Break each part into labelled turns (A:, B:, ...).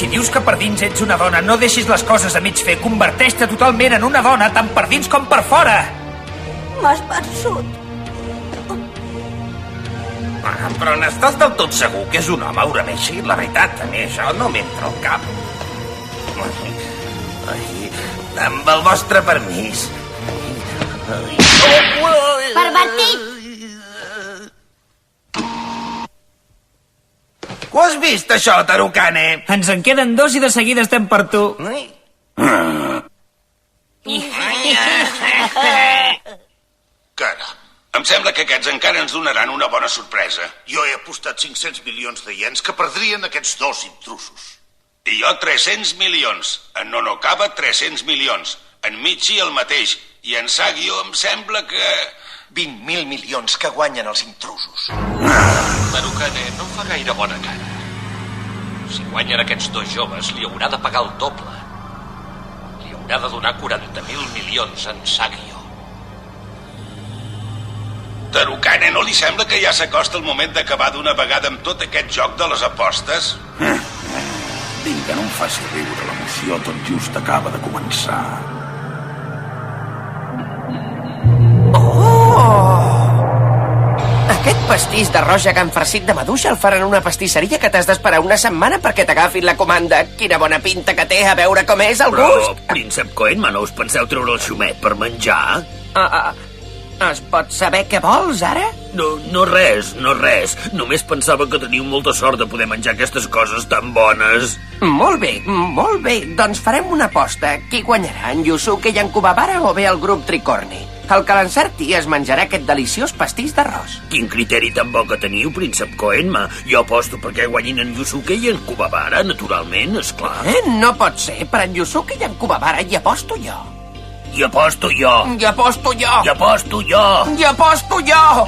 A: Si dius que per dins ets una dona, no deixis les coses a mig fer. Converteix-te totalment en una dona, tant per dins com per fora.
B: M'has vençut.
C: Però n'estàs del tot segur que és un home, Urameshi? La veritat, a mi això no m'entra al cap. Amb el vostre permís.
D: Pervertit!
C: Ho has vist, això, Tarukane?
A: Ens en queden 2 i de seguida estem per tu.
E: Caram, em sembla que aquests encara ens donaran una bona sorpresa.
F: Jo he apostat 500 milions de iens que perdrien aquests 2 intrusos.
E: I jo 300 milions. En Nonokaba 300 milions. En Michi el mateix. I en Sagio em sembla que...
F: 20.000 milions que guanyen els intrusos.
G: Tarukane no fa gaire bona cara. Si guanyen aquests 2 joves, li haurà de pagar el doble. Li haurà de donar 40.000 milions en Sagio.
E: Tarukane, no li sembla que ja s'acosta el moment d'acabar d'una vegada amb tot aquest joc de les apostes?
H: Vinga, no em faci riure, l'emoció tot just acaba de començar.
I: Aquest pastís d'arròs gegant farcit de maduixa el faran una pastisseria que t'has d'esperar una setmana perquè t'agafin la comanda. Quina bona pinta que té, a veure com és el gust.
J: Però, príncep Koenma, no us penseu treure el xumet per menjar?
I: Es pot saber què vols, ara?
J: No res. Només pensava que teniu molta sort de poder menjar aquestes coses tan bones.
I: Molt bé. Doncs farem una aposta. Qui guanyarà, en Yusuke i en Kubabara o bé el grup Tricorni? El que l'encerti es menjarà aquest deliciós pastís d'arròs.
J: Quin criteri tan bo que teniu, príncep Koenma. Jo aposto perquè guanyin en Yusuke i en Kubabara, naturalment, esclar.
I: No pot ser. Per en Yusuke i en Kubabara hi aposto jo.
J: Hi aposto jo.
I: Hi aposto jo.
J: Hi aposto jo.
I: Hi aposto jo.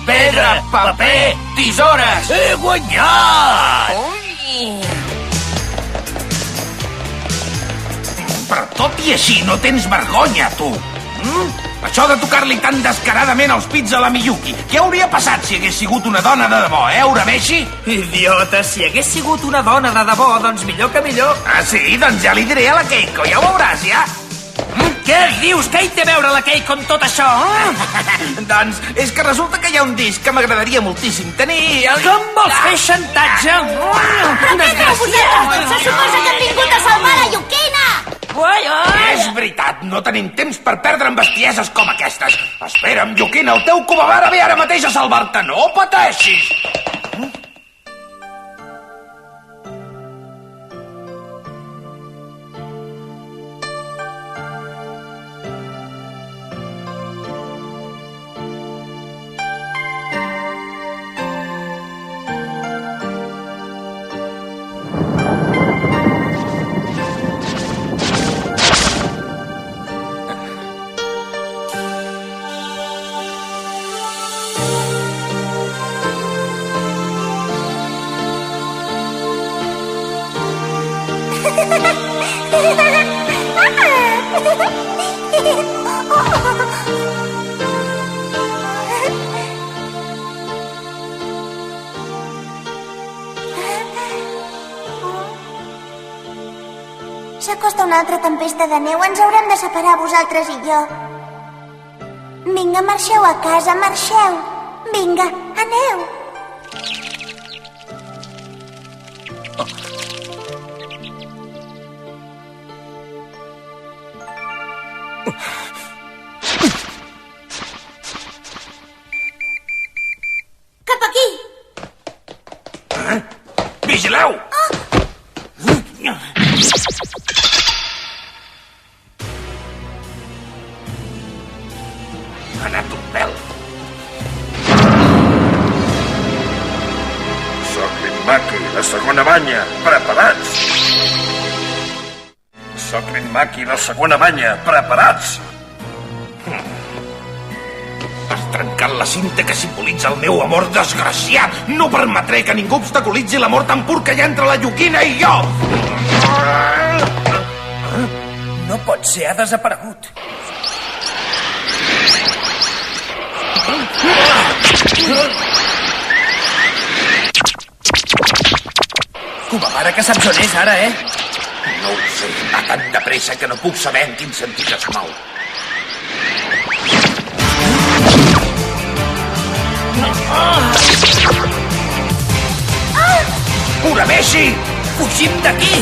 J: Pedra, paper, tisores. He guanyat!
C: Però tot i així no tens vergonya, tu. Això de tocar-li tan descaradament els pits a la Miyuki. Què hauria passat si hagués sigut una dona de debò, Urameshi?
A: Idiota, si hagués sigut una dona de debò, doncs millor que millor.
C: Ah, sí? Doncs ja li diré a la Keiko, ja ho veuràs, ja.
A: Què dius? Què hi té a veure la Keiko amb tot això?
C: Doncs és que resulta que hi ha un disc que m'agradaria moltíssim tenir...
A: Com vols fer xantatge?
D: Desgraciat! Se suposa que hem vingut a salvar la Yukina!
C: És veritat, no tenim temps per perdre en bestieses com aquestes. Espera'm, Yukina, el teu Kubabara ve ara mateix a salvar-te, no pateixis.
D: S'acosta una altra tempesta de neu. Ens haurem de separar, vosaltres i jo. Vinga, marxeu a casa, marxeu. Vinga, aneu. Cap aquí.
C: Vigileu! Ha anat un pèl.
H: Soc l'Inmaki, la segona banya. Preparats? Soc l'Inmaki, la segona banya. Preparats?
C: Has trencat la cinta que simbolitza el meu amor desgraciat. No permetré que ningú obstaculitzi l'amor tan pur que hi ha entre la Yukina i jo.
A: No pot ser, ha desaparegut. Cubavara, que saps on és ara, eh?
C: No ho sé, va tan de pressa que no puc saber en quin sentit es mou. Urameshi!
A: Fugim d'aquí!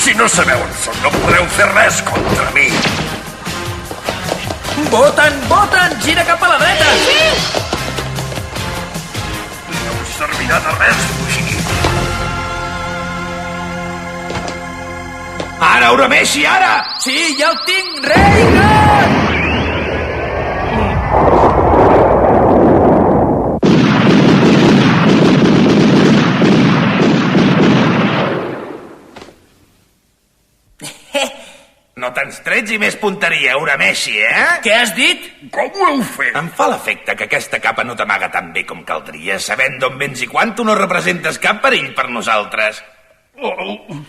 H: Si no sabeu on són, no podreu fer res contra mi.
A: Voten! Gira cap a la dreta!
H: No us servirà de res fugir.
C: Ara, Urameshi, ara!
A: Sí, ja el tinc, Reagan!
C: No tens trets i més punteria, Urameshi, eh?
A: Què has dit?
H: Com ho heu fet?
C: Em fa l'efecte que aquesta capa no t'amaga tan bé com caldria. Sabent d'on vens i quan, tu no representes cap perill per nosaltres.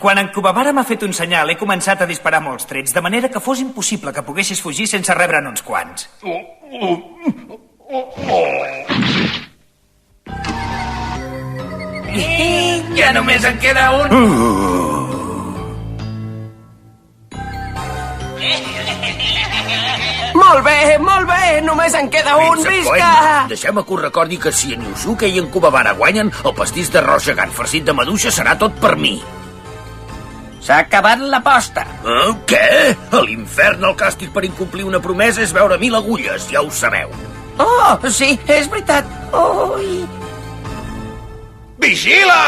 A: Quan en Cubavara m'ha fet un senyal, he començat a disparar molts trets, de manera que fos impossible que poguessis fugir sense rebre'n uns quants.
C: Ja només en queda un.
I: Molt bé, només en queda un, visca!
J: Deixem que us recordi que si en Yusuke i en Cubavara guanyen, el pastís d'arròs gegant farcit de maduixa serà tot per mi.
I: S'ha acabat l'aposta.
J: Què? A l'infern el càstig per incomplir una promesa és veure 1000 agulles, ja ho sabeu.
I: Oh, sí, és veritat. Ui.
C: Vigila!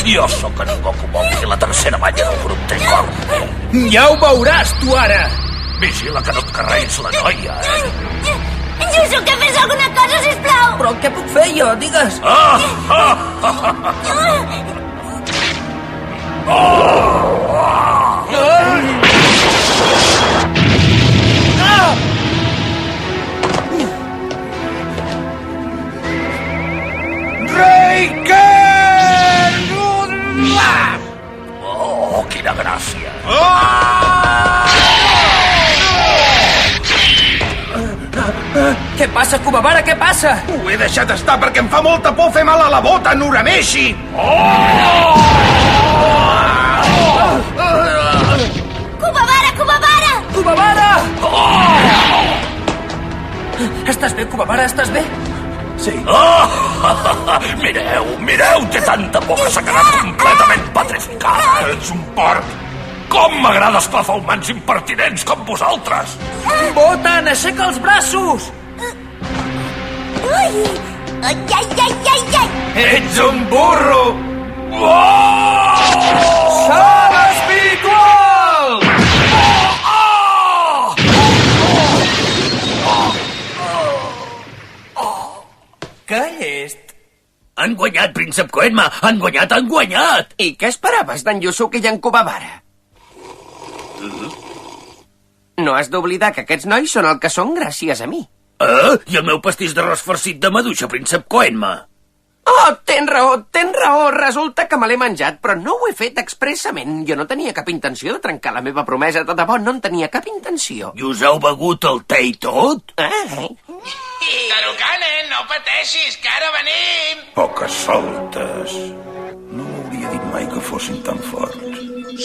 J: Jo sóc en Goku Monkey, la tercera balla del grup Tricorn.
A: Ja ho veuràs, tu, ara!
J: Vigila que no et carreguis la noia,
D: Yusuke, fes alguna cosa, sisplau!
A: Però què puc fer jo, digues?
J: Oh, quina gràcia.
A: Què passa, Cubavara, què passa?
C: Ho he deixat estar perquè em fa molta por fer mal a la bota, Urameshi!
D: Cubavara!
A: Cubavara! Estàs bé, Cubavara, estàs bé?
C: Sí.
J: Mireu, té tanta por que s'ha quedat completament petrificada.
C: Ets un porc!
J: Com m'agrada esclafar humans impertinents com vosaltres!
A: Voten, aixeca els braços!
D: Ui! Ai!
C: Ets un burro!
A: Sala espiritual! Què és?
J: Han guanyat, príncep Koenma! Han guanyat!
I: I què esperaves d'en Yusuke i en Cubavara? No has d'oblidar que aquests nois són el que són gràcies a mi.
J: I el meu pastís d'arròs farcit de maduixa, príncep Koenma?
I: Oh, tens raó. Resulta que me l'he menjat, però no ho he fet expressament. Jo no tenia cap intenció de trencar la meva promesa. De debò, no en tenia cap intenció.
J: I us heu begut el te i tot?
C: Tarukane, no pateixis, que ara venim!
H: Poques soltes. No m'hauria dit mai que fossin tan forts.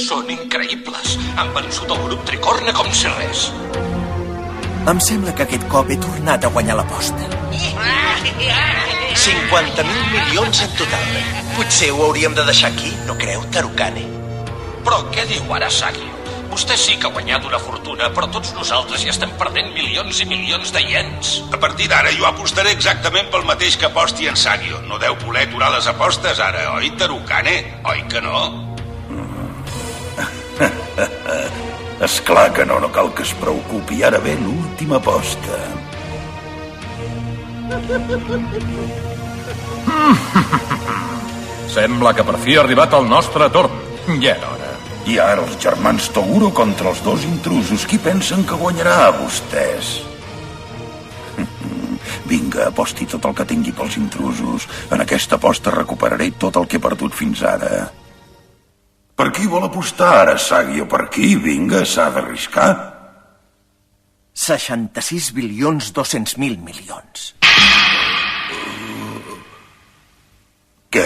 G: Són increïbles. Han vençut el grup Tricorne com si res.
K: Em sembla que aquest cop he tornat a guanyar l'aposta.
L: 50.000 milions en total. Potser ho hauríem de deixar aquí, no creu, Tarukane?
G: Però què diu ara Sagio? Vostè sí que ha guanyat una fortuna, però tots nosaltres ja estem perdent milions i milions de iens.
E: A partir d'ara jo apostaré exactament pel mateix que aposti en Sagio. No deu voler aturar les apostes ara, oi, Tarukane? Oi que no?
H: Esclar que no cal que es preocupi. Ara ve l'última aposta.
M: Sembla que per fi ha arribat el nostre torn. Ja era hora.
H: I ara els germans Toguro contra els dos intrusos. Qui pensen que guanyarà a vostès? Vinga, aposti tot el que tingui pels intrusos. En aquesta aposta recuperaré tot el que he perdut fins ara. Per qui vol apostar ara, Sagio? Per qui? Vinga, s'ha d'arriscar.
K: 66.200.000
H: Què?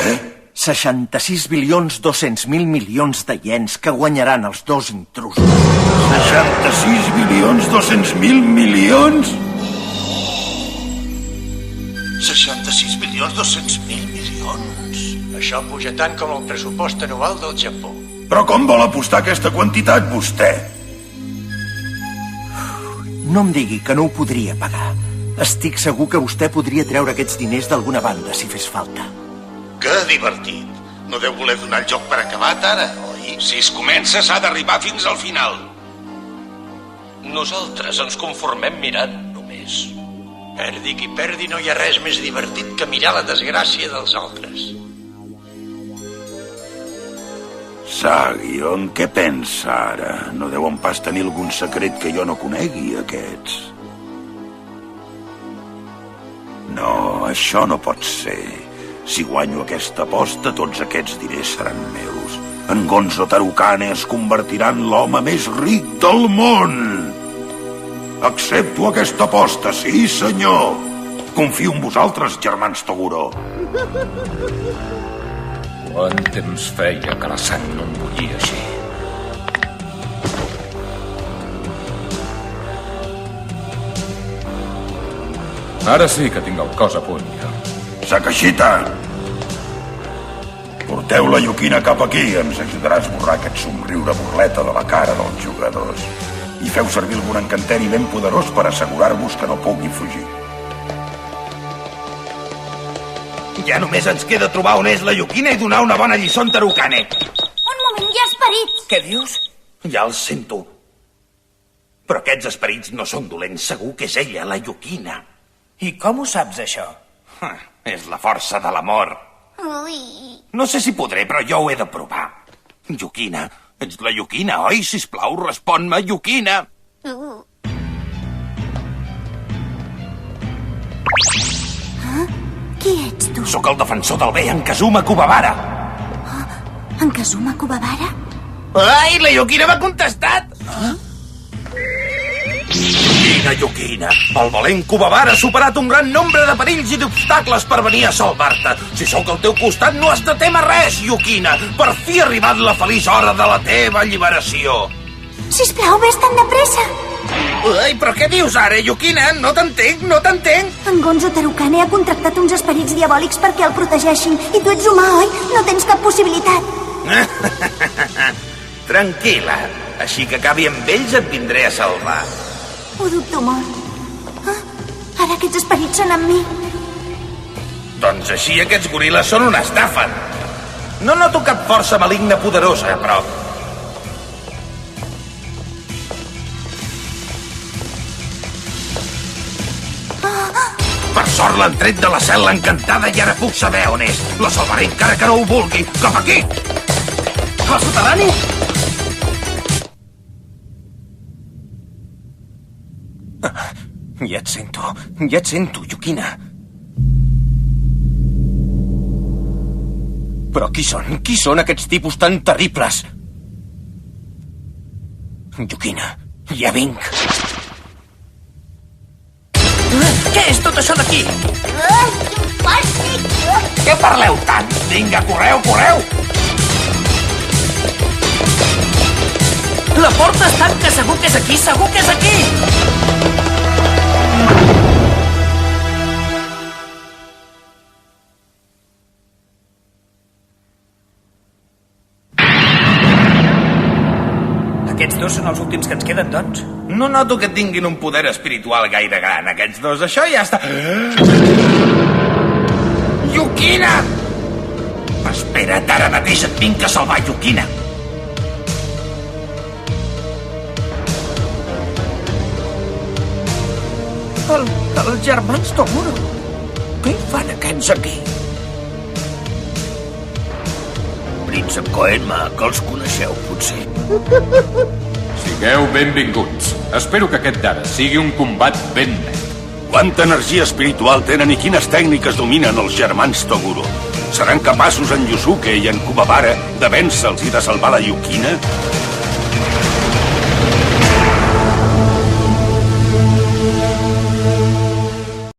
K: 66.200.000 de iens que guanyaran els dos intrusos.
H: 66.200.000
L: 66.200.000 Això puja tant com el pressupost anual del Japó.
H: Però com vol apostar aquesta quantitat, vostè?
K: No em digui que no ho podria pagar. Estic segur que vostè podria treure aquests diners d'alguna banda, si fes falta.
F: Que divertit. No deu voler donar el joc per acabat, ara, oi?
G: Si es comença, s'ha d'arribar fins al final. Nosaltres ens conformem mirant, només.
L: Perdi qui perdi, no hi ha res més divertit que mirar la desgràcia dels altres.
H: Sagio, en què pensa ara? No deuen pas tenir algun secret que jo no conegui, aquests. No, això no pot ser. Si guanyo aquesta aposta, tots aquests diners seran meus. En Gonzo Tarukane es convertirà en l'home més ric del món. Accepto aquesta aposta, sí, senyor. Confio en vosaltres, germans Toguro.
M: Quant temps feia que la sang no em bullia així. Ara sí que tinc el cos a punt, ja.
H: Sakashita! Porteu la Yukina cap aquí. Ens ajudarà a esborrar aquest somriure burleta de la cara dels jugadors. I feu servir algun encanteri ben poderós per assegurar-vos que no pugui fugir.
C: Ja només ens queda trobar on és la Yukina i donar una bona lliçó en Tarukane.
D: Un moment, hi ha esperits.
A: Què dius?
C: Ja els sento. Però aquests esperits no són dolents. Segur que és ella, la Yukina.
A: I com ho saps, això?
C: És la força de l'amor.
D: Ui.
C: No sé si podré, però jo ho he de provar. Yukina, ets la Yukina, oi? Sisplau, respon-me, Yukina.
D: Qui ets tu?
C: Sóc el defensor del bé, en Kazuma Kubabara.
D: En Kazuma Kubabara?
C: Ai, la Yukina m'ha contestat! Quina Yukina! El valent Kubabara ha superat un gran nombre de perills i d'obstacles per venir a salvar-te. Si sóc al teu costat, no has de témer res, Yukina. Per fi ha arribat la feliç hora de la teva alliberació.
D: Sisplau, vés-te'n de pressa.
C: Ai, però què dius ara, Yukina? No t'entenc, no t'entenc.
D: En Gonzo Tarukane ha contractat uns esperits diabòlics perquè el protegeixin. I tu ets humà, oi? No tens cap possibilitat.
C: Tranquil·la. Així que acabi amb ells et vindré a salvar.
D: Ho dubto molt. Ara aquests esperits són amb mi.
C: Doncs així aquests goril·les són una estafa. No noto cap força maligna poderosa, però... Per sort l'han tret de la cel·la encantada i ara puc saber on és. La salvaré encara que no ho vulgui. Cap aquí! Al soterrani! Ja et sento, Yukina. Però qui són aquests tipus tan terribles? Yukina, ja vinc. Què és tot això d'aquí? Què parleu tant? Vinga, correu, correu!
A: La porta es tanca, segur que és aquí, segur que és aquí! Aquests dos són els últims que ens queden, doncs?
C: No noto que tinguin un poder espiritual gaire gran, aquests dos. Això ja està... Yukina! Espera't, ara mateix et vinc a salvar, Yukina.
I: Els germans Toguro. Què hi fan aquests aquí?
J: Príncep Koenma, que els coneixeu, potser.
M: Sigueu benvinguts. Espero que aquest d'ara sigui un combat ben net.
E: Quanta energia espiritual tenen i quines tècniques dominen els germans Toguro. Seran capaços en Yusuke i en Kubabara de vèncer-los i de salvar la Yukina?